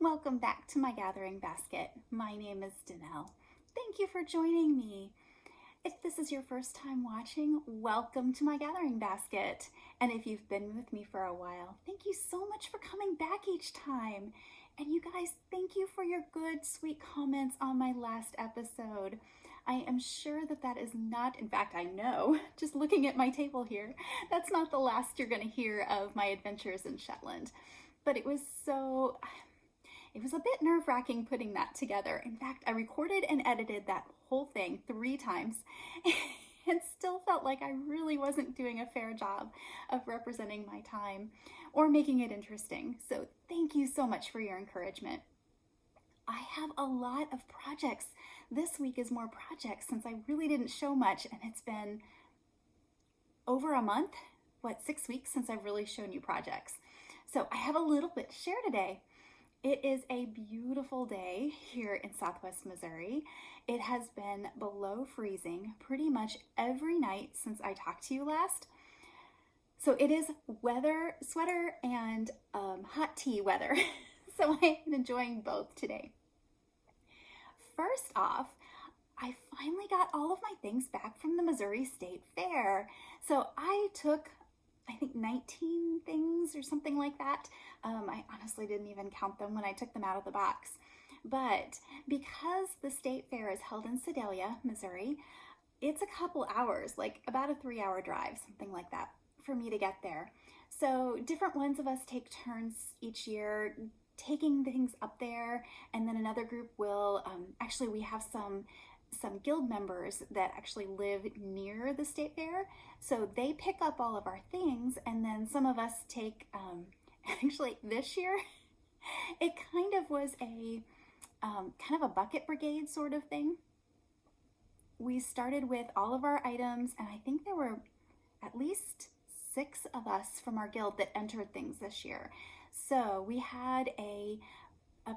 Welcome back to My Gathering Basket. My name is Danelle. Thank you for joining me. If this is your first time watching, welcome to My Gathering Basket. And if you've been with me for a while, thank you so much for coming back each time. And you guys, thank you for your good, sweet comments on my last episode. I am sure that is not, in fact, I know, just looking at my table here, that's not the last you're going to hear of my adventures in Shetland. But it was a bit nerve-wracking putting that together. In fact, I recorded and edited that whole thing 3 times and still felt like I really wasn't doing a fair job of representing my time or making it interesting. So thank you so much for your encouragement. I have a lot of projects. This week is more projects since I really didn't show much, and it's been over a month, 6 weeks since I've really shown you projects. So I have a little bit to share today. It is a beautiful day here in Southwest Missouri. It has been below freezing pretty much every night since I talked to you last. So it is sweater and hot tea weather. So I am enjoying both today. First off, I finally got all of my things back from the Missouri State Fair. So I took, I think 19 things or something like that. I honestly didn't even count them when I took them out of the box. But because the state fair is held in Sedalia, Missouri, it's a couple hours, like about a 3-hour drive, something like that, for me to get there. So different ones of us take turns each year taking things up there, and then another group will, actually we have some guild members that actually live near the state fair, so they pick up all of our things, and then some of us take, actually this year, it kind of was a kind of a bucket brigade sort of thing. We started with all of our items, and I think there were at least 6 of us from our guild that entered things this year. So we had a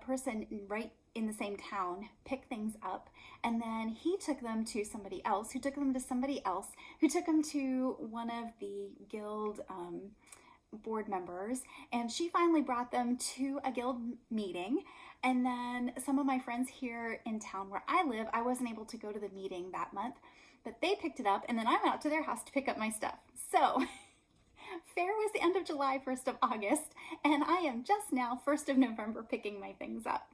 person right in the same town pick things up, and then he took them to somebody else, who took them to somebody else, who took them to one of the guild board members, and she finally brought them to a guild meeting. And then some of my friends here in town where I live, I wasn't able to go to the meeting that month, but they picked it up, and then I went out to their house to pick up my stuff. So fair was the end of July, 1st of August, and I am just now 1st of November picking my things up.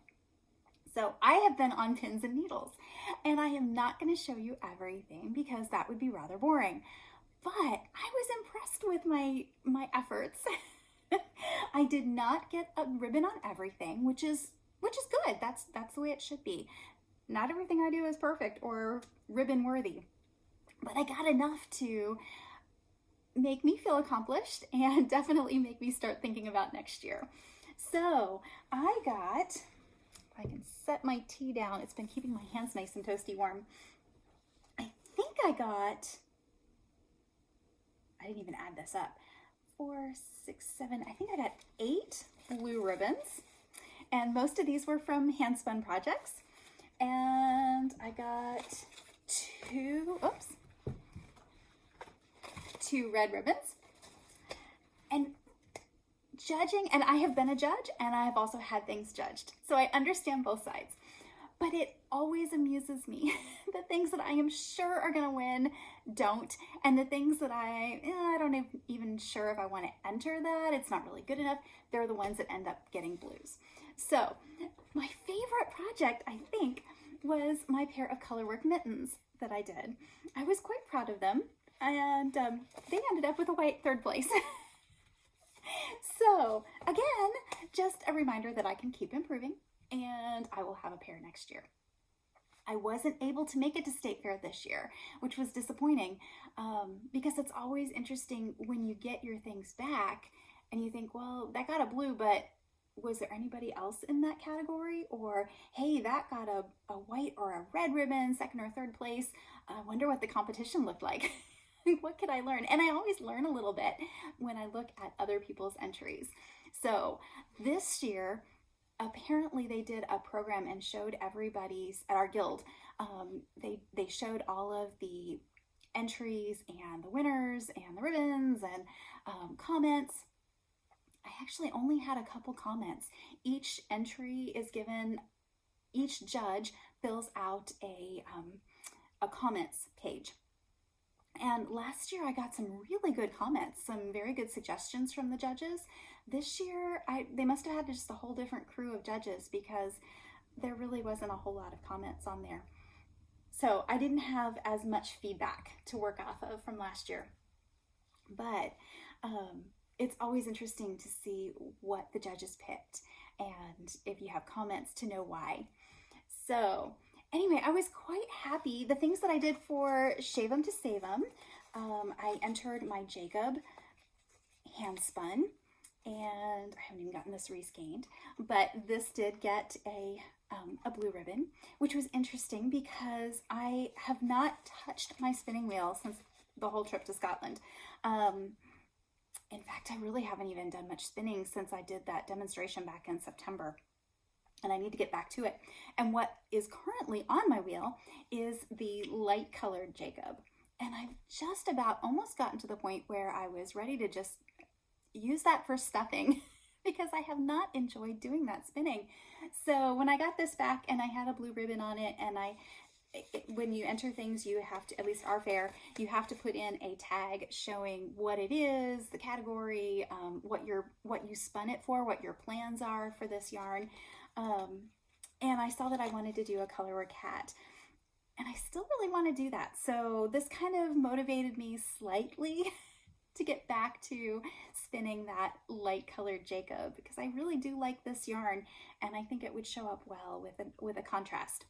So I have been on pins and needles, and I am not going to show you everything because that would be rather boring. But I was impressed with my efforts. I did not get a ribbon on everything, which is good. That's the way it should be. Not everything I do is perfect or ribbon worthy, but I got enough to make me feel accomplished and definitely make me start thinking about next year. So I got, if I can set my tea down, it's been keeping my hands nice and toasty warm. I think I didn't even add this up, 4, 6, 7, I think I got 8 blue ribbons, and most of these were from hand spun projects. And I got 2 red ribbons. And judging, and I have been a judge, and I have also had things judged, so I understand both sides. But it always amuses me. The things that I am sure are going to win don't, and the things that I don't even sure if I want to enter that, it's not really good enough, they're the ones that end up getting blues. So my favorite project, I think, was my pair of colorwork mittens that I did. I was quite proud of them, and they ended up with a white 3rd place. So again, just a reminder that I can keep improving, and I will have a pair next year. I wasn't able to make it to State Fair this year, which was disappointing, because it's always interesting when you get your things back and you think, well, that got a blue, but was there anybody else in that category? Or, hey, that got a white or a red ribbon, 2nd or 3rd place. I wonder what the competition looked like. What could I learn? And I always learn a little bit when I look at other people's entries. So this year, apparently they did a program and showed everybody's, at our guild, they showed all of the entries and the winners and the ribbons and comments. I actually only had a couple comments. Each entry is given, each judge fills out a comments page. And last year I got some really good comments, some very good suggestions from the judges. This year, they must have had just a whole different crew of judges because there really wasn't a whole lot of comments on there. So I didn't have as much feedback to work off of from last year. But it's always interesting to see what the judges picked and if you have comments to know why. So anyway, I was quite happy. The things that I did for Shave 'em to Save 'em, I entered my Jacob hand spun, and I haven't even gotten this resceined, but this did get a blue ribbon, which was interesting because I have not touched my spinning wheel since the whole trip to Scotland. In fact, I really haven't even done much spinning since I did that demonstration back in September, and I need to get back to it. And what is currently on my wheel is the light colored Jacob. And I've just about almost gotten to the point where I was ready to just use that for stuffing because I have not enjoyed doing that spinning. So when I got this back and I had a blue ribbon on it, and when you enter things, you have to, at least our fair, you have to put in a tag showing what it is, the category, what you spun it for, what your plans are for this yarn. And I saw that I wanted to do a color or cat, and I still really want to do that. So this kind of motivated me slightly to get back to spinning that light colored Jacob because I really do like this yarn, and I think it would show up well with a contrast.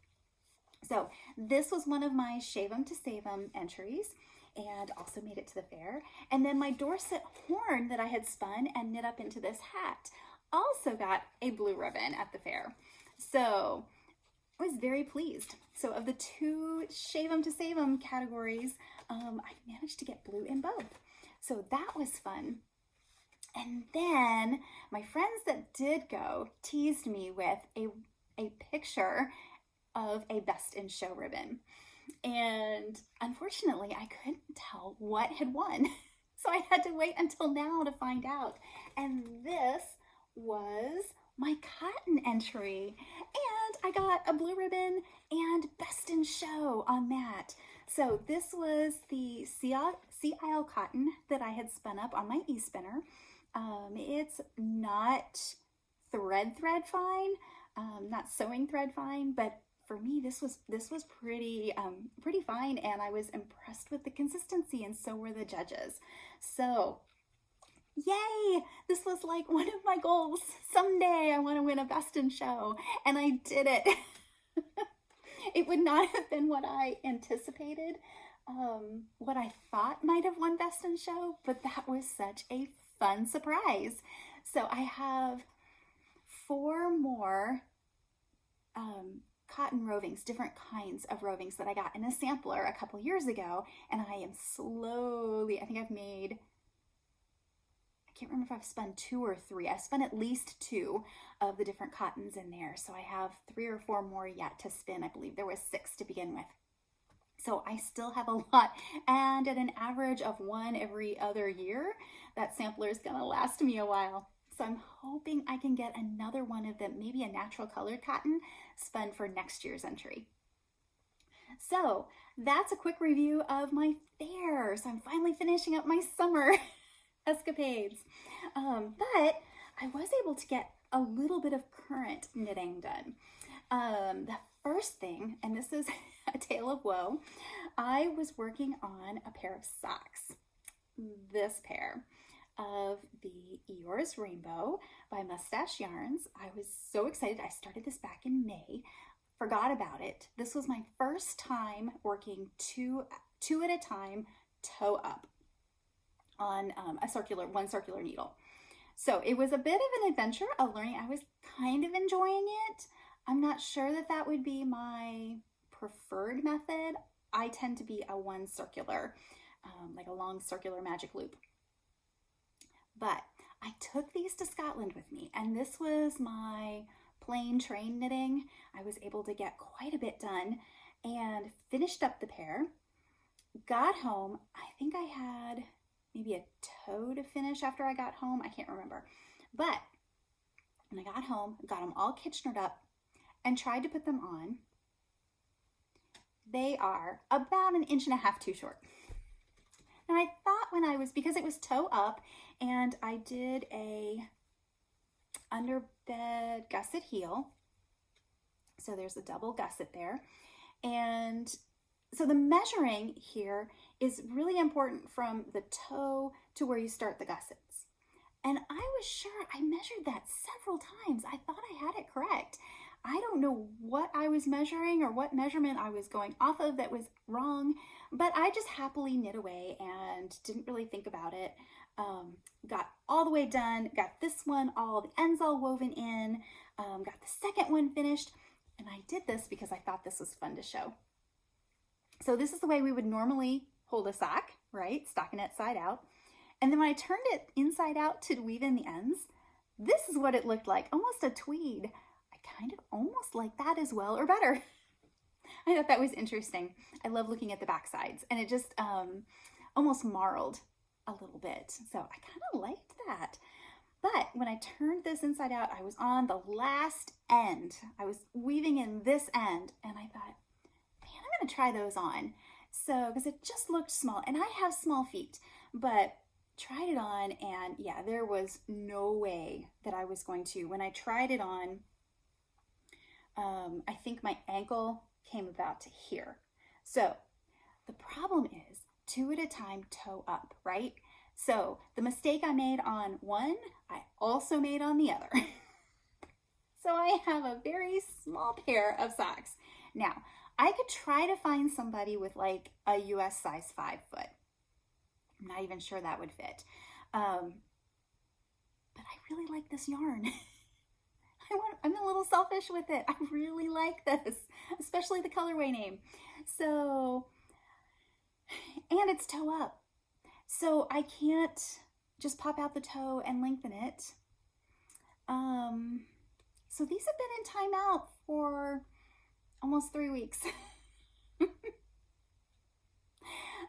So this was one of my Shave 'em to Save 'em entries, and also made it to the fair. And then my Dorset horn that I had spun and knit up into this hat also got a blue ribbon at the fair. So I was very pleased. So of the two Shave 'em to Save 'em categories, I managed to get blue in both. So that was fun. And then my friends that did go teased me with a picture of a Best in Show ribbon. And unfortunately, I couldn't tell what had won. So I had to wait until now to find out. And this was my cotton entry. And I got a blue ribbon and Best in Show on that. So this was the Sea Isle cotton that I had spun up on my e-spinner. It's not thread fine, not sewing thread fine, but for me, this was pretty fine, and I was impressed with the consistency, and so were the judges. So, yay! This was like one of my goals. Someday I want to win a Best in Show, and I did it. It would not have been what I anticipated, what I thought might have won Best in Show, but that was such a fun surprise. So I have 4 more cotton rovings, different kinds of rovings that I got in a sampler a couple years ago, and I am slowly, I think I've made, I can't remember if I've spun 2 or 3. I've spun at least 2 of the different cottons in there, so I have 3 or 4 more yet to spin. I believe there was 6 to begin with. So I still have a lot, and at an average of 1 every other year, that sampler is gonna last me a while. So I'm hoping I can get another one of them, maybe a natural colored cotton, spun for next year's entry. So that's a quick review of my fair. So I'm finally finishing up my summer escapades. But I was able to get a little bit of current knitting done. The first thing, and this is a tale of woe, I was working on a pair of socks. This pair of the Eeyore's Rainbow by Mustache Yarns. I was so excited. I started this back in May, forgot about it. This was my first time working two at a time, toe up on one circular needle. So it was a bit of an adventure, a learning. I was kind of enjoying it. I'm not sure that would be my preferred method. I tend to be a one circular, like a long circular magic loop. But I took these to Scotland with me, and this was my plain train knitting. I was able to get quite a bit done and finished up the pair. Got home, I think I had maybe a toe to finish after I got home. I can't remember. But when I got home, got them all kitchenered up and tried to put them on, they are about 1.5 inches too short. Now I thought because it was toe up and I did a underbed gusset heel. So there's a double gusset there. And so the measuring here is really important from the toe to where you start the gussets. And I was sure I measured that several times. I thought I had it correct. I don't know what I was measuring or what measurement I was going off of that was wrong, but I just happily knit away and didn't really think about it. Got all the way done, got this one, all the ends all woven in, got the second one finished, and I did this because I thought this was fun to show. So this is the way we would normally hold a sock, right? Stockinette side out. And then when I turned it inside out to weave in the ends, this is what it looked like, almost a tweed. I kind of almost like that as well, or better. I thought that was interesting. I love looking at the back sides, and it just almost marled a little bit. So I kind of liked that. But when I turned this inside out, I was on the last end. I was weaving in this end, and I thought, man, I'm gonna try those on. So, because it just looked small, and I have small feet, but tried it on, and yeah, there was no way that I was going to. When I tried it on, I think my ankle came about to here. So the problem is 2 at a time, toe up, right? So the mistake I made on one, I also made on the other. So I have a very small pair of socks. Now, I could try to find somebody with like a US size 5 foot. I'm not even sure that would fit. But I really like this yarn. I'm a little selfish with it. I really like this, especially the colorway name. So, and it's toe up. So I can't just pop out the toe and lengthen it. So these have been in timeout for almost 3 weeks.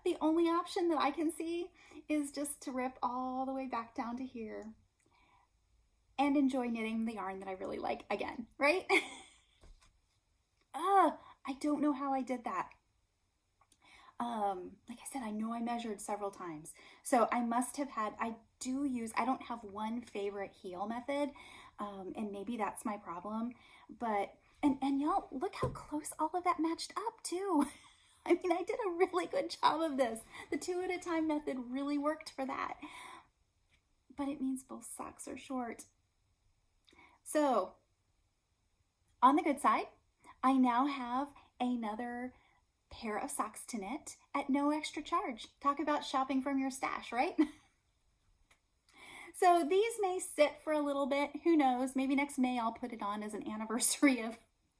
The only option that I can see is just to rip all the way back down to here and enjoy knitting the yarn that I really like again, right? I don't know how I did that. Like I said, I know I measured several times. So I must have had, I don't have one favorite heel method, and maybe that's my problem, but, and y'all, look how close all of that matched up too. I mean, I did a really good job of this. The 2 at a time method really worked for that, but it means both socks are short. So on the good side, I now have another pair of socks to knit at no extra charge. Talk about shopping from your stash, right? So these may sit for a little bit. Who knows? Maybe next May I'll put it on as an anniversary of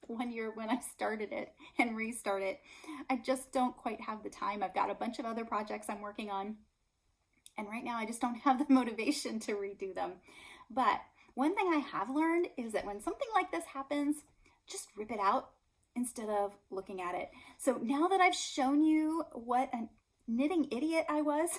1 year when I started it and restart it. I just don't quite have the time. I've got a bunch of other projects I'm working on, and right now I just don't have the motivation to redo them. But one thing I have learned is that when something like this happens, just rip it out instead of looking at it. So now that I've shown you what a knitting idiot I was,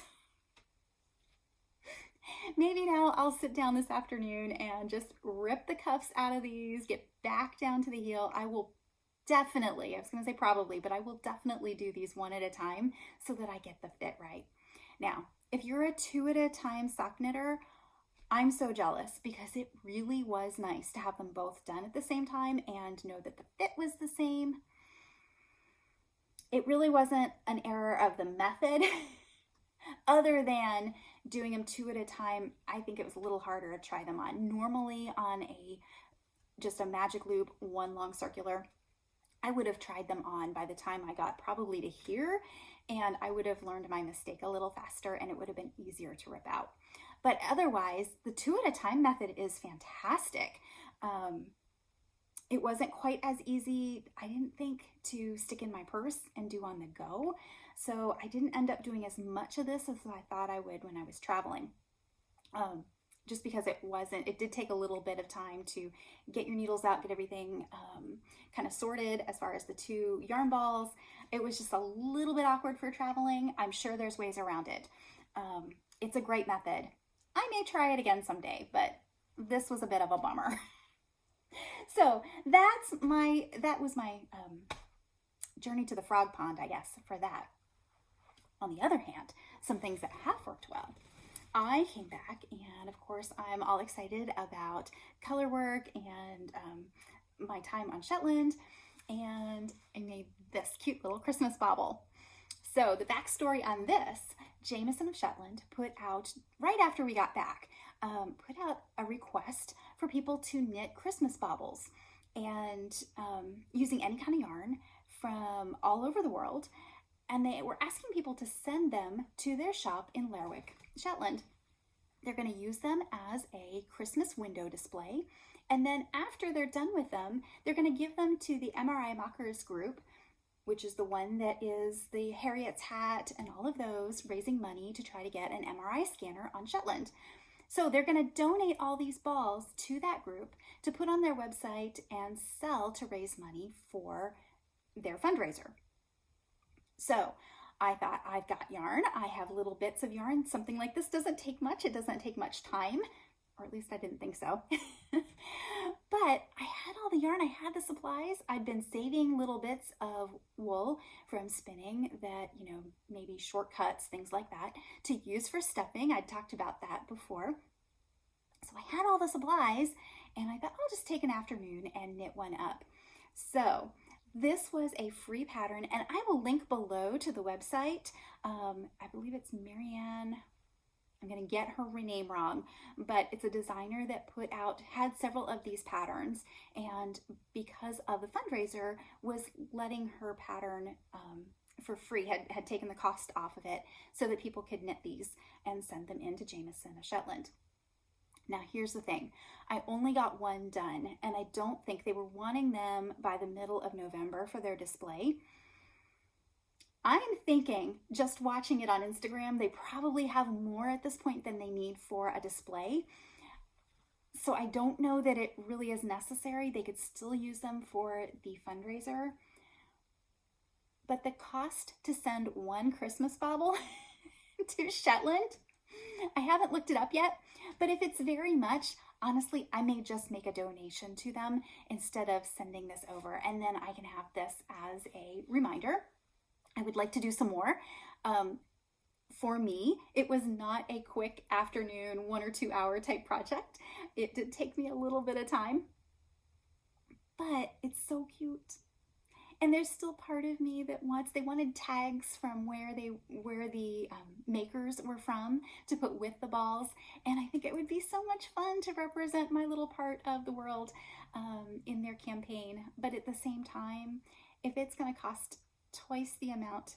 maybe now I'll sit down this afternoon and just rip the cuffs out of these, get back down to the heel. I will definitely, I was going to say probably, but I will definitely do these 1 at a time so that I get the fit right. Now, if you're a 2 at a time sock knitter, I'm so jealous because it really was nice to have them both done at the same time and know that the fit was the same. It really wasn't an error of the method. Other than doing them 2 at a time, I think it was a little harder to try them on. Normally on just a magic loop, 1 long circular, I would have tried them on by the time I got probably to here, and I would have learned my mistake a little faster and it would have been easier to rip out. But otherwise, the 2 at a time method is fantastic. It wasn't quite as easy, I didn't think, to stick in my purse and do on the go. So I didn't end up doing as much of this as I thought I would when I was traveling. Just because it did take a little bit of time to get your needles out, get everything kind of sorted as far as the 2 yarn balls. It was just a little bit awkward for traveling. I'm sure there's ways around it. It's a great method. I may try it again someday, but this was a bit of a bummer. So that was my journey to the frog pond, I guess, for that. On the other hand, some things that have worked well. I came back and of course I'm all excited about color work and my time on Shetland, and I made this cute little Christmas bauble. So the backstory on this, Jameson of Shetland put out, right after we got back, put out a request for people to knit Christmas baubles, and using any kind of yarn from all over the world. And they were asking people to send them to their shop in Lerwick, Shetland. They're going to use them as a Christmas window display. And then after they're done with them, they're going to give them to the MRI Mockers group, which is the one that is the Harriet's hat and all of those, raising money to try to get an MRI scanner on Shetland. So they're going to donate all these balls to that group to put on their website and sell to raise money for their fundraiser. So I thought, I've got yarn. I have little bits of yarn. Something like this doesn't take much. It doesn't take much time, or at least I didn't think so. But I had all the yarn. I had the supplies. I'd been saving little bits of wool from spinning that, maybe shortcuts, things like that, to use for stuffing. I'd talked about that before. So I had all the supplies, and I thought I'll just take an afternoon and knit one up. So this was a free pattern, and I will link below to the website. I believe it's Marianne. I'm going to get her name wrong, but it's a designer that had several of these patterns, and because of the fundraiser, was letting her pattern for free, had taken the cost off of it so that people could knit these and send them into Jameson of Shetland. Now, here's the thing. I only got one done, and I don't think they were wanting them by the middle of November for their display. I'm thinking, just watching it on Instagram, they probably have more at this point than they need for a display. So I don't know that it really is necessary. They could still use them for the fundraiser. But the cost to send one Christmas bauble to Shetland, I haven't looked it up yet, but if it's very much, honestly, I may just make a donation to them instead of sending this over, and then I can have this as a reminder. I would like to do some more. For me, it was not a quick afternoon, 1 or 2 hour type project. It did take me a little bit of time, but it's so cute. And there's still part of me that they wanted tags from where the makers were from to put with the balls. And I think it would be so much fun to represent my little part of the world in their campaign. But at the same time, if it's going to cost twice the amount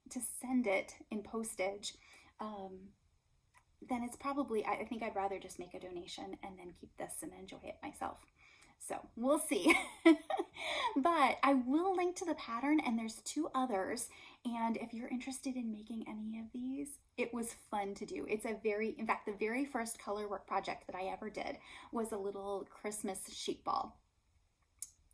to send it in postage, then it's probably, I think I'd rather just make a donation and then keep this and enjoy it myself. So we'll see. But I will link to the pattern, and there's 2 others. And if you're interested in making any of these, it was fun to do. It's in fact, the very first color work project that I ever did was a little Christmas sheep ball.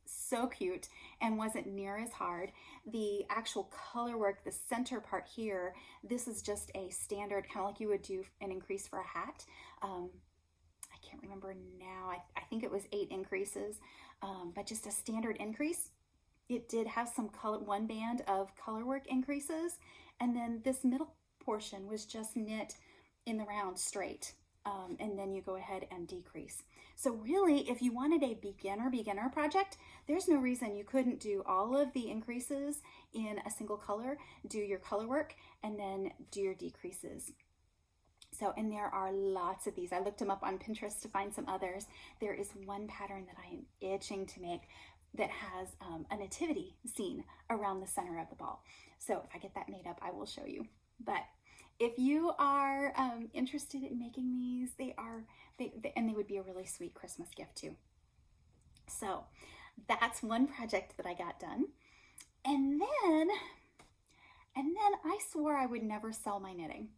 So cute, and wasn't near as hard. The actual color work, the center part here, this is just a standard, kind of like you would do an increase for a hat. I can't remember now. I think it was 8 increases, but just a standard increase. It did have some one band of color work increases, and then this middle portion was just knit in the round straight, and then you go ahead and decrease. So really, if you wanted a beginner project, there's no reason you couldn't do all of the increases in a single color, do your color work, and then do your decreases. So, and there are lots of these. I looked them up on Pinterest to find some others. There is one pattern that I am itching to make that has a nativity scene around the center of the ball. So if I get that made up, I will show you. But if you are interested in making these, they would be a really sweet Christmas gift too. So that's one project that I got done. And then I swore I would never sell my knitting.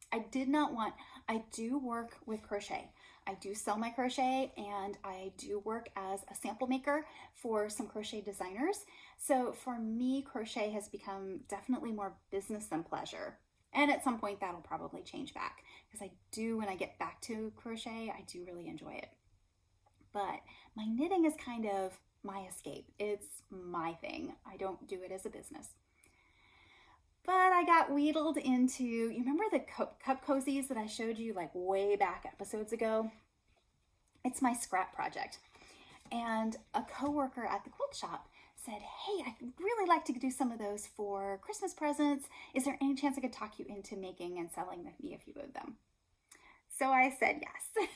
I do work with crochet. I do sell my crochet, and I do work as a sample maker for some crochet designers. So for me, crochet has become definitely more business than pleasure. And at some point that'll probably change back, because when I get back to crochet, I do really enjoy it. but my knitting is kind of my escape. It's my thing. I don't do it as a business. But I got wheedled into, you remember the cup cozies that I showed you like way back episodes ago? It's my scrap project. And a coworker at the quilt shop said, hey, I'd really like to do some of those for Christmas presents. Is there any chance I could talk you into making and selling me a few of them? So I said yes.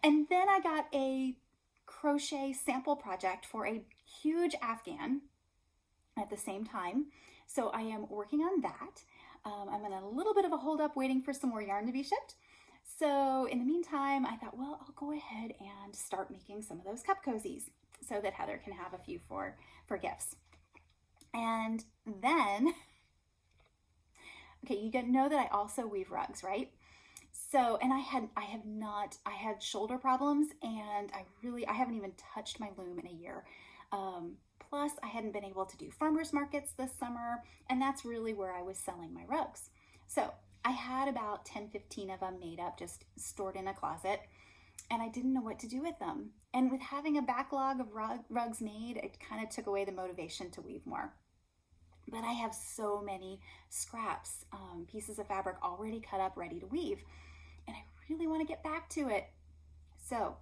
And then I got a crochet sample project for a huge Afghan at the same time. So I am working on that. I'm in a little bit of a hold up waiting for some more yarn to be shipped. So in the meantime, I thought, well, I'll go ahead and start making some of those cup cozies so that Heather can have a few for gifts. And then, okay, you know that I also weave rugs, right? So, and I had shoulder problems, and I haven't even touched my loom in a year. Plus I hadn't been able to do farmers markets this summer, and that's really where I was selling my rugs. So I had about 10-15 of them made up, just stored in a closet, and I didn't know what to do with them. And with having a backlog of rugs made, it kind of took away the motivation to weave more. But I have so many scraps, pieces of fabric already cut up, ready to weave, and I really want to get back to it. So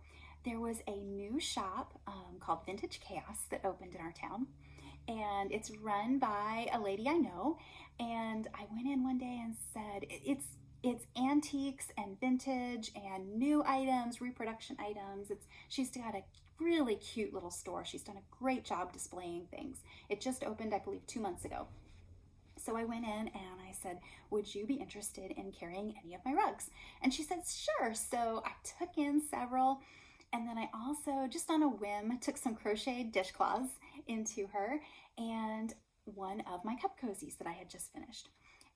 there was a new shop called Vintage Chaos that opened in our town, and it's run by a lady I know. And I went in one day and said, it's antiques and vintage and new items, reproduction items. She's got a really cute little store. She's done a great job displaying things. It just opened, I believe, 2 months ago. So I went in and I said, would you be interested in carrying any of my rugs? And she said, sure. So I took in several. And then I also, just on a whim, took some crocheted dishcloths into her and one of my cup cozies that I had just finished.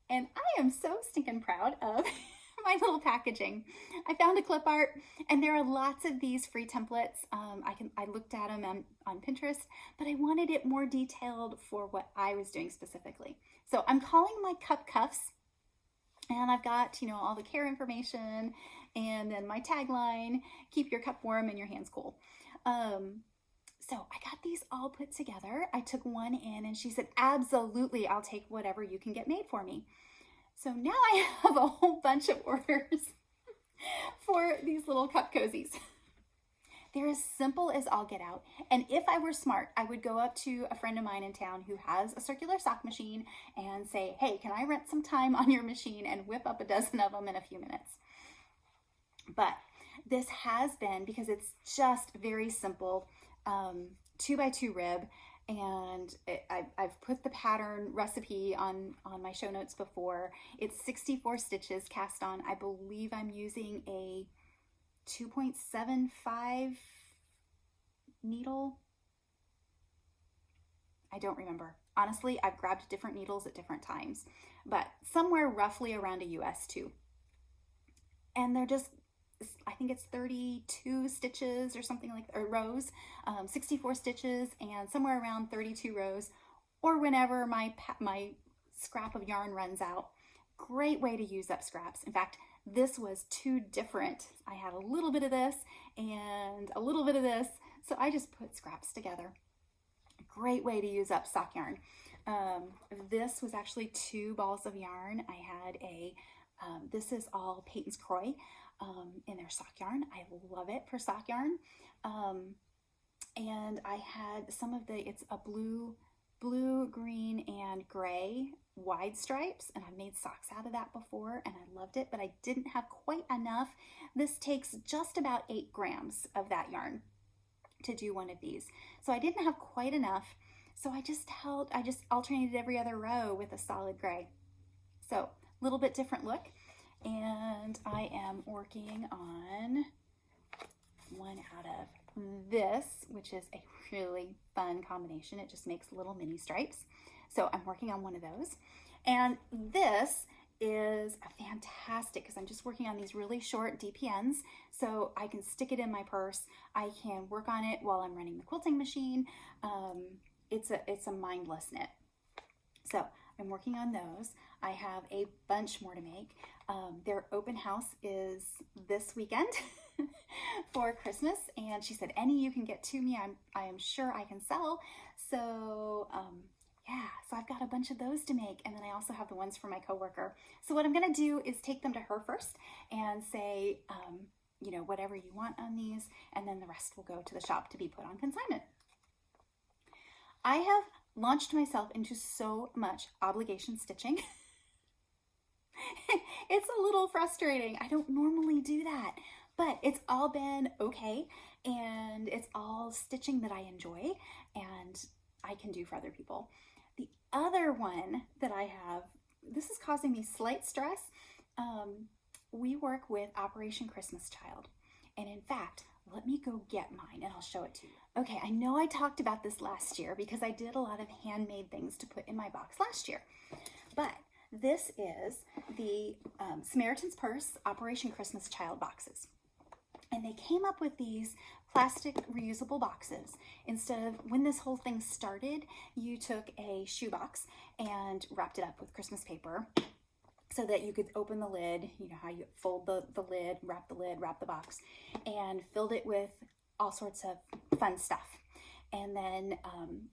And I am so stinking proud of my little packaging. I found a clip art, and there are lots of these free templates. I looked at them on Pinterest, but I wanted it more detailed for what I was doing specifically. So I'm calling my cup cuffs, and I've got, all the care information, and then my tagline, keep your cup warm and your hands cool. So I got these all put together. I took one in, and she said, absolutely, I'll take whatever you can get made for me. So now I have a whole bunch of orders for these little cup cozies. They're as simple as all get out. And if I were smart, I would go up to a friend of mine in town who has a circular sock machine and say, hey, can I rent some time on your machine and whip up a dozen of them in a few minutes? But this has been, because it's just very simple, 2x2 rib, and I've put the pattern recipe on my show notes before. It's 64 stitches cast on. I believe I'm using a 2.75 needle. I don't remember. Honestly, I've grabbed different needles at different times, but somewhere roughly around a US 2. And they're just, I think it's 32 stitches or something like, or rows, 64 stitches and somewhere around 32 rows, or whenever my scrap of yarn runs out. Great way to use up scraps. In fact, this was 2 different. I had a little bit of this and a little bit of this, so I just put scraps together. Great way to use up sock yarn. This was actually 2 balls of yarn. I had this is all Peyton's Croy in their sock yarn. I love it for sock yarn. And I had some of it's a blue, green, and gray wide stripes, and I've made socks out of that before, and I loved it, but I didn't have quite enough. This takes just about 8 grams of that yarn to do one of these. So I didn't have quite enough. So I just alternated every other row with a solid gray. So a little bit different look. And I am working on one out of this, which is a really fun combination. It just makes little mini stripes. So I'm working on one of those. And this is a fantastic, because I'm just working on these really short DPNs, so I can stick it in my purse. I can work on it while I'm running the quilting machine. It's a mindless knit. So I'm working on those. I have a bunch more to make. Their open house is this weekend. for Christmas, and she said, any you can get to me, I am sure I can sell. So yeah, so I've got a bunch of those to make, and then I also have the ones for my coworker. So what I'm gonna do is take them to her first and say, you know, whatever you want on these, and then the rest will go to the shop to be put on consignment. I have launched myself into so much obligation stitching. It's a little frustrating. I don't normally do that, but it's all been okay, and it's all stitching that I enjoy and I can do for other people. The other one that I have, this is causing me slight stress. We work with Operation Christmas Child, and in fact, let me go get mine and I'll show it to you. Okay, I know I talked about this last year because I did a lot of handmade things to put in my box last year, but this is the Samaritan's Purse Operation Christmas Child boxes. And they came up with these plastic reusable boxes. Instead of, when this whole thing started, you took a shoebox and wrapped it up with Christmas paper so that you could open the lid, you know how you fold the lid, wrap the box, and filled it with all sorts of fun stuff. And then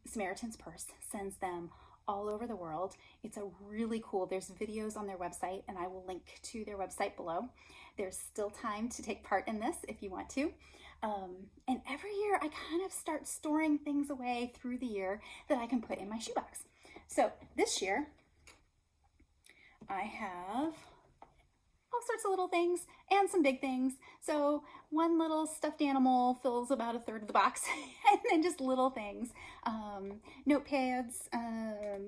Samaritan's Purse sends them all over the world. It's a really cool, there's videos on their website, and I will link to their website below. There's still time to take part in this if you want to. And every year I kind of start storing things away through the year that I can put in my shoebox. So this year I have all sorts of little things and some big things. So one little stuffed animal fills about a third of the box, and then just little things, notepads,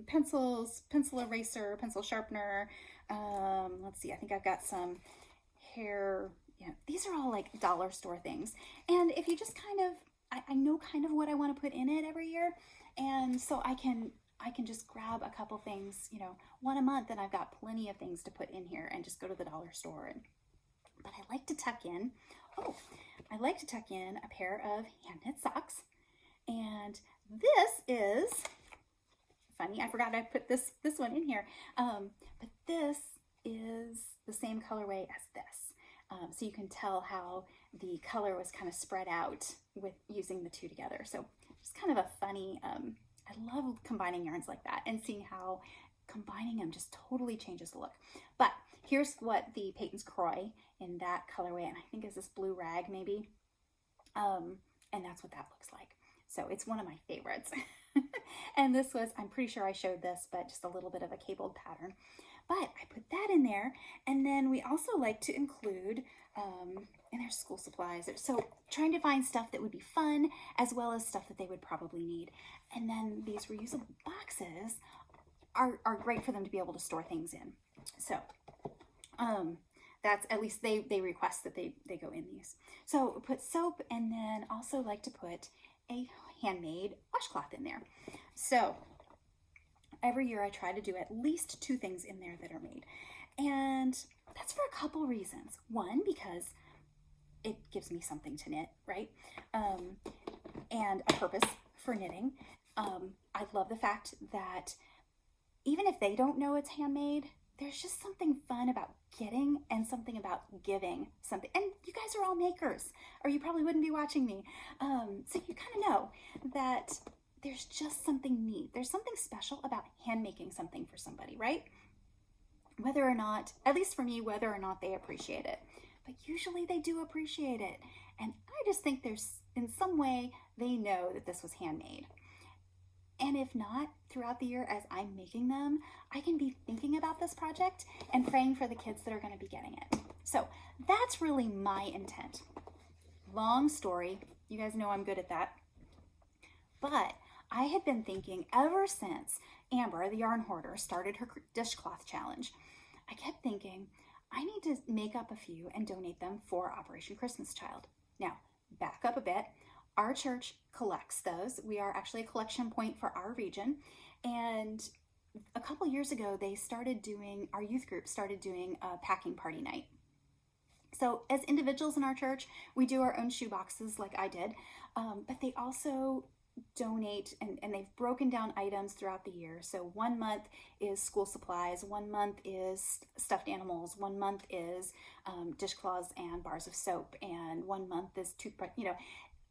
pencils, pencil eraser, pencil sharpener. Let's see, I think I've got some hair. You know, these are all like dollar store things. And if you just kind of, I know kind of what I want to put in it every year, and so I can just grab a couple things, you know, one a month, and I've got plenty of things to put in here and just go to the dollar store. But I like to tuck in, a pair of hand knit socks. And this is funny, I forgot I put this one in here, but this is the same colorway as this. So you can tell how the color was kind of spread out with using the two together. So just kind of a funny, I love combining yarns like that and seeing how combining them just totally changes the look. But here's what the Peyton's Croy in that colorway, and I think is this blue rag maybe, and that's what that looks like. So it's one of my favorites. And this was, I'm pretty sure I showed this, but just a little bit of a cabled pattern. But I put that in there, and then we also like to include in their school supplies. So trying to find stuff that would be fun as well as stuff that they would probably need. And then these reusable boxes are great for them to be able to store things in. So that's, at least they request that they go in these. So put soap, and then also like to put a handmade washcloth in there. So every year I try to do at least 2 things in there that are made. And that's for a couple reasons. One, because it gives me something to knit, right? And a purpose for knitting. I love the fact that even if they don't know it's handmade, there's just something fun about getting and something about giving something. And you guys are all makers, or you probably wouldn't be watching me. So you kind of know that there's just something neat. There's something special about hand making something for somebody, right? Whether or not, at least for me, whether or not they appreciate it. But usually they do appreciate it. And I just think there's, in some way, they know that this was handmade. And if not, throughout the year as I'm making them, I can be thinking about this project and praying for the kids that are going to be getting it. So that's really my intent. Long story. You guys know I'm good at that. But I had been thinking ever since Amber, the yarn hoarder, started her dishcloth challenge. I kept thinking, I need to make up a few and donate them for Operation Christmas Child. Now, back up a bit. Our church collects those. We are actually a collection point for our region. And a couple years ago, our youth group started doing a packing party night. So as individuals in our church, we do our own shoe boxes like I did, but they also donate, and they've broken down items throughout the year. So 1 month is school supplies, 1 month is stuffed animals, 1 month is dishcloths and bars of soap, and 1 month is toothbrush,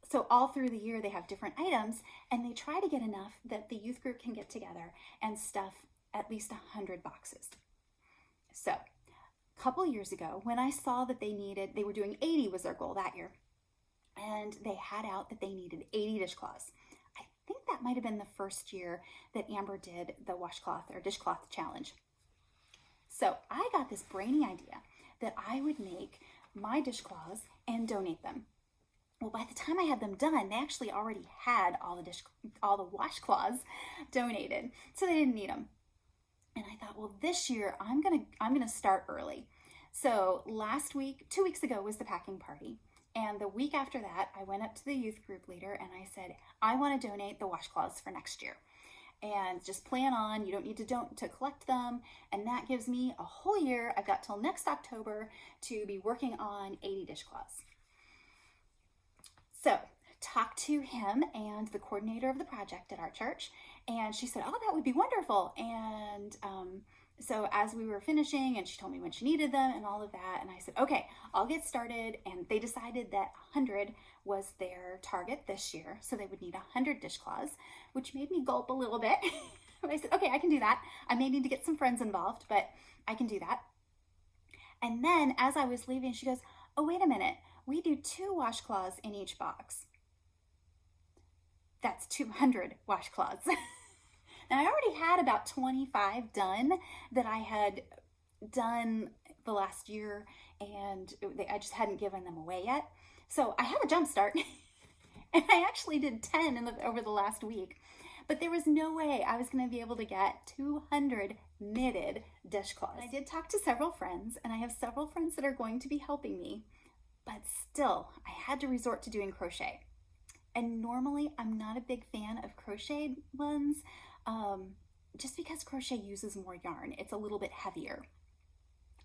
So all through the year they have different items, and they try to get enough that the youth group can get together and stuff at least 100 boxes. So a couple years ago, when I saw that they were doing 80 was their goal that year, and they had out that they needed 80 dishcloths. I think that might have been the first year that Amber did the washcloth or dishcloth challenge. So I got this brainy idea that I would make my dishcloths and donate them. Well, by the time I had them done, they actually already had all the washcloths donated, so they didn't need them. And I thought, well, this year I'm gonna start early. So 2 weeks ago was the packing party. And the week after that, I went up to the youth group leader and I said, I want to donate the washcloths for next year. And just plan on, you don't need to collect them. And that gives me a whole year. I've got till next October to be working on 80 dishcloths. So talked to him and the coordinator of the project at our church. And she said, oh, that would be wonderful. And so as we were finishing, and she told me when she needed them and all of that, and I said, okay, I'll get started. And they decided that 100 was their target this year. So they would need 100 dishcloths, which made me gulp a little bit. I said, okay, I can do that. I may need to get some friends involved, but I can do that. And then as I was leaving, she goes, oh, wait a minute. We do 2 washcloths in each box. That's 200 washcloths. Now, I already had about 25 done that I had done the last year, and I just hadn't given them away yet. So I have a jump start, and I actually did 10 over the last week. But there was no way I was going to be able to get 200 knitted dishcloths. I did talk to several friends, and I have several friends that are going to be helping me, but still, I had to resort to doing crochet. And normally, I'm not a big fan of crocheted ones, just because crochet uses more yarn. It's a little bit heavier.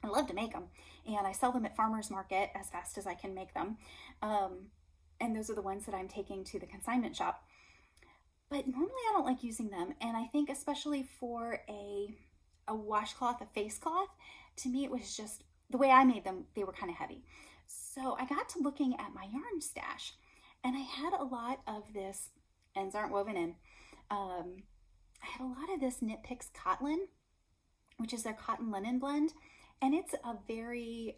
I love to make them, and I sell them at farmers market as fast as I can make them. And those are the ones that I'm taking to the consignment shop. But normally I don't like using them, and I think especially for a washcloth, a face cloth, to me it was just, the way I made them, they were kind of heavy. So I got to looking at my yarn stash, and I had a lot of this, ends aren't woven in, I had a lot of this Knit Picks Cotlin, which is their cotton linen blend, and it's a very,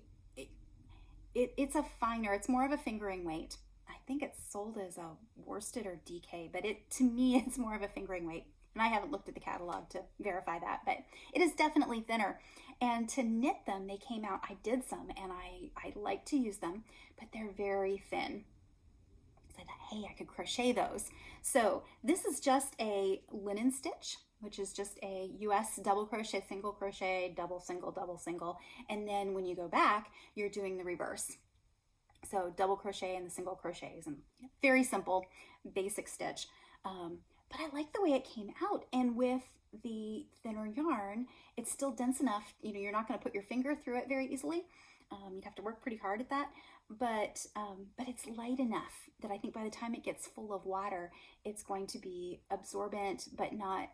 it's a finer, it's more of a fingering weight. I think it's sold as a worsted or DK, but to me, it's more of a fingering weight. And I haven't looked at the catalog to verify that, but it is definitely thinner. And to knit them, they came out, I did some, and I like to use them, but they're very thin. So I thought, hey, I could crochet those. So this is just a linen stitch, which is just a US double crochet, single crochet, double single. And then when you go back, you're doing the reverse. So double crochet and the single crochets, and very simple, basic stitch. But I like the way it came out. And with the thinner yarn, it's still dense enough. You're not going to put your finger through it very easily. You'd have to work pretty hard at that. But it's light enough that I think by the time it gets full of water, it's going to be absorbent, but not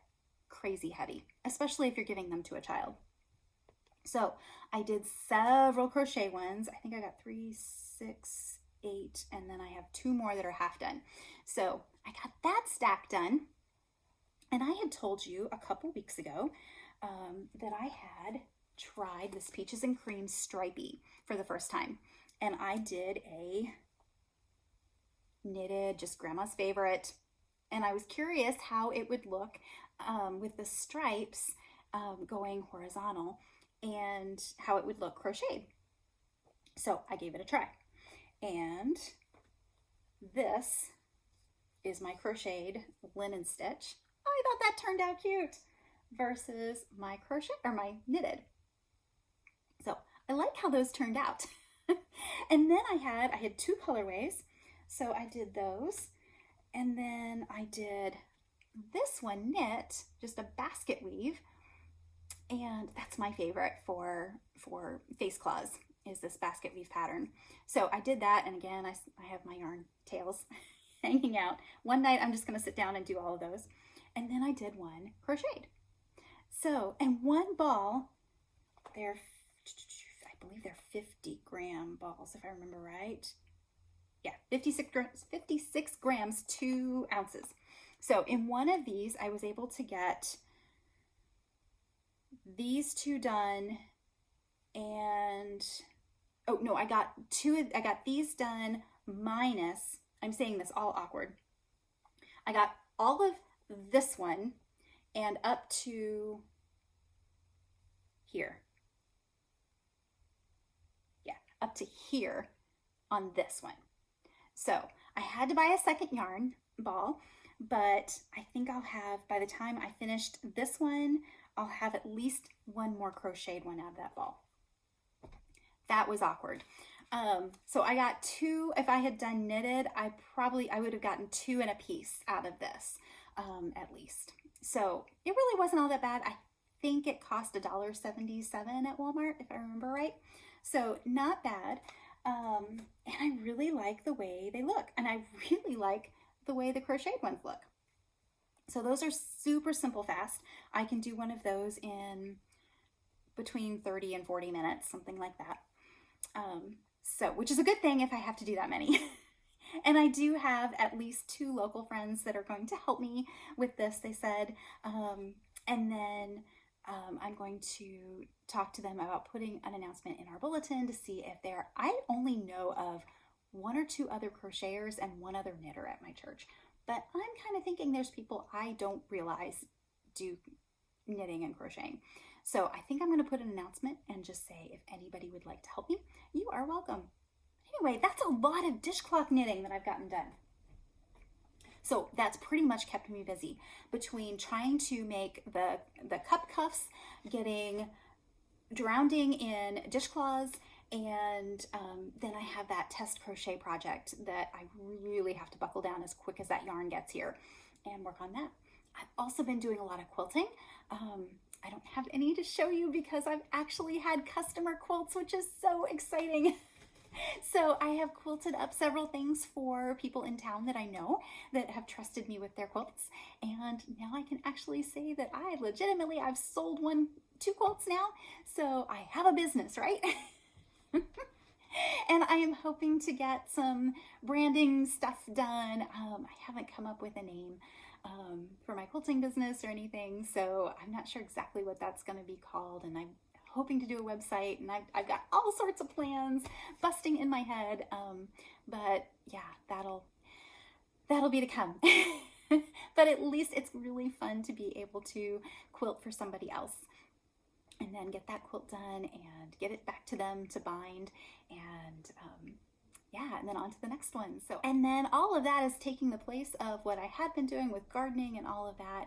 crazy heavy, especially if you're giving them to a child. So I did several crochet ones. I think I got 3, 6, 8, and then I have 2 more that are half done. So I got that stack done. And I had told you a couple weeks ago that I had tried this Peaches and Cream Stripey for the first time. And I did a knitted, just grandma's favorite. And I was curious how it would look with the stripes going horizontal, and how it would look crocheted. So I gave it a try. And this is my crocheted linen stitch. I thought that turned out cute versus my crochet or my knitted. So I like how those turned out. And then I had 2 colorways. So I did those. And then I did this one knit, just a basket weave. And that's my favorite for face cloths, is this basket weave pattern. So I did that, and again, I have my yarn tails. hanging out. One night I'm just going to sit down and do all of those. And then I did one crocheted. So, and one ball, I believe they're 50-gram balls, if I remember right. Yeah, 56 grams, 2 ounces. So in one of these, I was able to get these 2 done, and oh no, I got these done minus, I'm saying this all awkward. I got all of this one and up to here. Yeah, up to here on this one. So I had to buy a second yarn ball, but I think I'll have, by the time I finished this one, I'll have at least one more crocheted one out of that ball. That was awkward. So I got 2. If I had done knitted, I would have gotten 2 and a piece out of this, at least. So it really wasn't all that bad. I think it cost $1.77 at Walmart, if I remember right. So not bad. And I really like the way they look, and I really like the way the crocheted ones look. So those are super simple fast. I can do one of those in between 30 and 40 minutes, something like that. So, which is a good thing if I have to do that many. And I do have at least 2 local friends that are going to help me with this, they said. And then I'm going to talk to them about putting an announcement in our bulletin to see if I only know of 1 or 2 other crocheters and 1 other knitter at my church. But I'm kind of thinking there's people I don't realize do knitting and crocheting. So I think I'm going to put an announcement and just say, if anybody would like to help me, you are welcome. Anyway, that's a lot of dishcloth knitting that I've gotten done. So that's pretty much kept me busy between trying to make the cup cuffs, drowning in dishcloths, and then I have that test crochet project that I really have to buckle down as quick as that yarn gets here and work on that. I've also been doing a lot of quilting. I don't have any to show you because I've actually had customer quilts, which is so exciting. So I have quilted up several things for people in town that I know that have trusted me with their quilts. And now I can actually say that I've sold 2 quilts now. So I have a business, right? And I am hoping to get some branding stuff done. I haven't come up with a name for my quilting business or anything, so I'm not sure exactly what that's going to be called, and I'm hoping to do a website, and I've got all sorts of plans busting in my head, but yeah, that'll be to come. But at least it's really fun to be able to quilt for somebody else and then get that quilt done and get it back to them to bind, and yeah, and then on to the next one. So, and then all of that is taking the place of what I had been doing with gardening and all of that.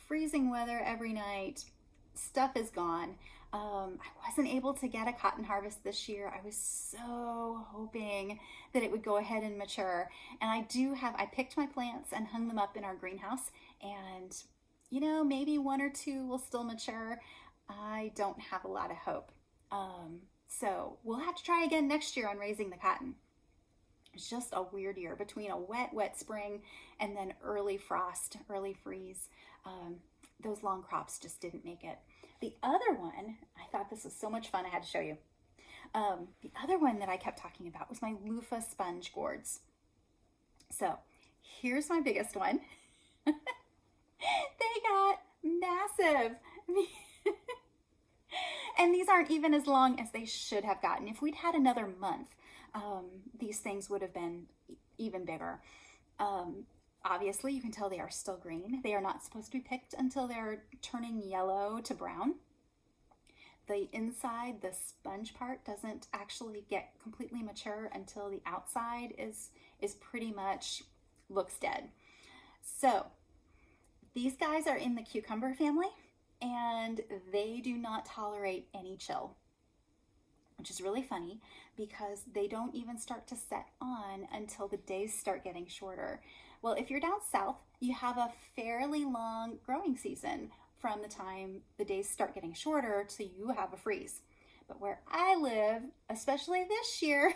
Freezing weather every night, stuff is gone. I wasn't able to get a cotton harvest this year. I was so hoping that it would go ahead and mature. And I picked my plants and hung them up in our greenhouse, and maybe 1 or 2 will still mature. I don't have a lot of hope. So we'll have to try again next year on raising the cotton. It's just a weird year between a wet spring and then early frost, early freeze. Those long crops just didn't make it. The other one, I thought this was so much fun, I had to show you. The other one that I kept talking about was my loofah sponge gourds. So here's my biggest one. They got massive. And these aren't even as long as they should have gotten. If we'd had another month, these things would have been even bigger. Obviously, you can tell they are still green. They are not supposed to be picked until they're turning yellow to brown. The inside, the sponge part, doesn't actually get completely mature until the outside is pretty much looks dead. So these guys are in the cucumber family, and they do not tolerate any chill, which is really funny because they don't even start to set on until the days start getting shorter. Well, if you're down south, you have a fairly long growing season from the time the days start getting shorter till you have a freeze. But where I live, especially this year,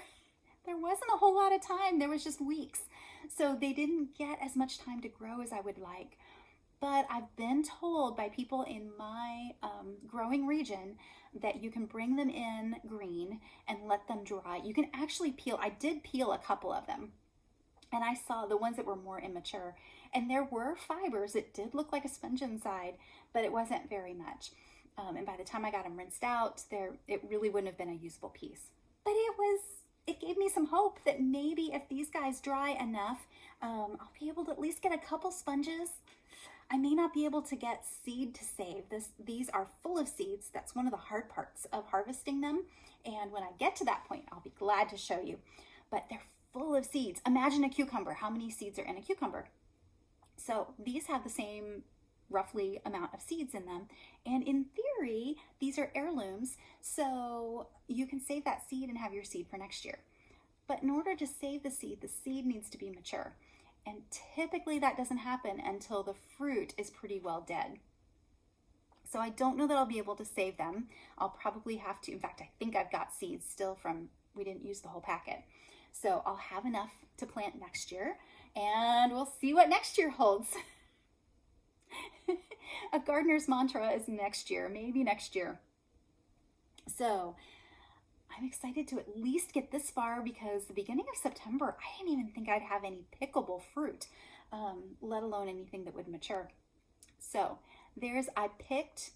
there wasn't a whole lot of time. There was just weeks. So they didn't get as much time to grow as I would like. But I've been told by people in my growing region that you can bring them in green and let them dry. You can actually peel. I did peel a couple of them, and I saw the ones that were more immature. And there were fibers. It did look like a sponge inside, but it wasn't very much. And by the time I got them rinsed out, it really wouldn't have been a usable piece. But it gave me some hope that maybe if these guys dry enough, I'll be able to at least get a couple sponges. I may not be able to get seed to save. These are full of seeds. That's one of the hard parts of harvesting them. And when I get to that point, I'll be glad to show you. But they're full of seeds. Imagine a cucumber. How many seeds are in a cucumber? So these have the same roughly amount of seeds in them. And in theory, these are heirlooms. So you can save that seed and have your seed for next year. But in order to save the seed needs to be mature. And typically that doesn't happen until the fruit is pretty well dead. So I don't know that I'll be able to save them. I'll probably have to, in fact, I think I've got seeds still we didn't use the whole packet. So I'll have enough to plant next year, and we'll see what next year holds. A gardener's mantra is next year, maybe next year. So I'm excited to at least get this far because the beginning of September, I didn't even think I'd have any pickable fruit, let alone anything that would mature. So I picked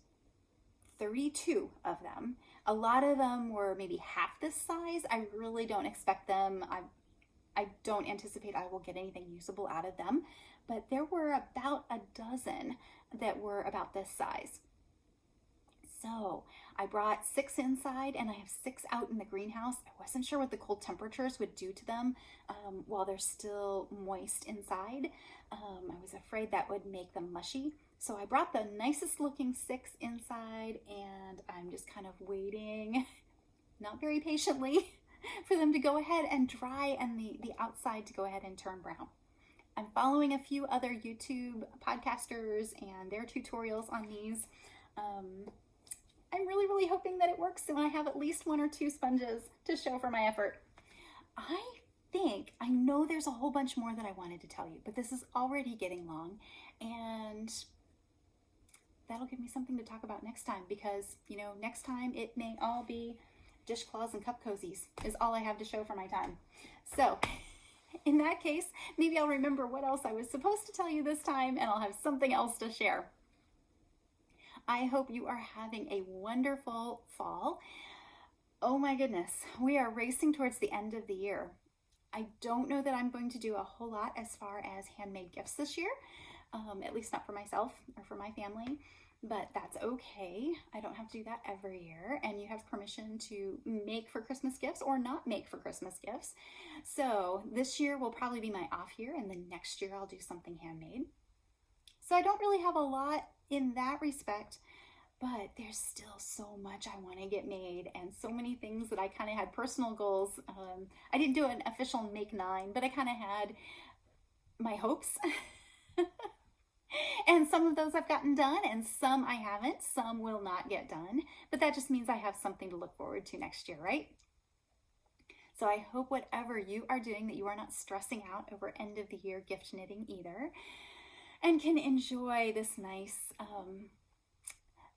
32 of them. A lot of them were maybe half this size. I really don't expect them. I don't anticipate I will get anything usable out of them, but there were about a dozen that were about this size. So I brought 6 inside and I have 6 out in the greenhouse. I wasn't sure what the cold temperatures would do to them while they're still moist inside. I was afraid that would make them mushy. So I brought the nicest looking 6 inside, and I'm just kind of waiting, not very patiently, for them to go ahead and dry and the outside to go ahead and turn brown. I'm following a few other YouTube podcasters and their tutorials on these. I'm really, really hoping that it works and I have at least 1 or 2 sponges to show for my effort. I know there's a whole bunch more that I wanted to tell you, but this is already getting long, and that'll give me something to talk about next time because, next time it may all be dishcloths and cup cozies is all I have to show for my time. So in that case, maybe I'll remember what else I was supposed to tell you this time and I'll have something else to share. I hope you are having a wonderful fall. Oh my goodness, we are racing towards the end of the year. I don't know that I'm going to do a whole lot as far as handmade gifts this year, at least not for myself or for my family, but that's okay. I don't have to do that every year, and you have permission to make for Christmas gifts or not make for Christmas gifts. So this year will probably be my off year, and then next year I'll do something handmade. So I don't really have a lot in that respect, but there's still so much I want to get made and so many things that I kind of had personal goals. I didn't do an official Make 9, but I kind of had my hopes. And some of those I've gotten done and some I haven't. Some will not get done, but that just means I have something to look forward to next year, right? So I hope whatever you are doing that you are not stressing out over end of the year gift knitting either, and can enjoy this nice,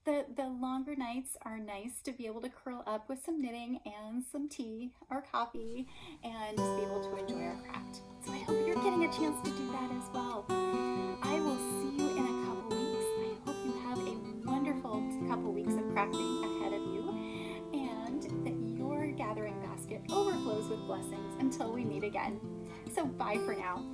the longer nights are nice to be able to curl up with some knitting and some tea or coffee and just be able to enjoy our craft. So I hope you're getting a chance to do that as well. I will see you in a couple weeks. I hope you have a wonderful couple weeks of crafting ahead of you and that your gathering basket overflows with blessings until we meet again. So bye for now.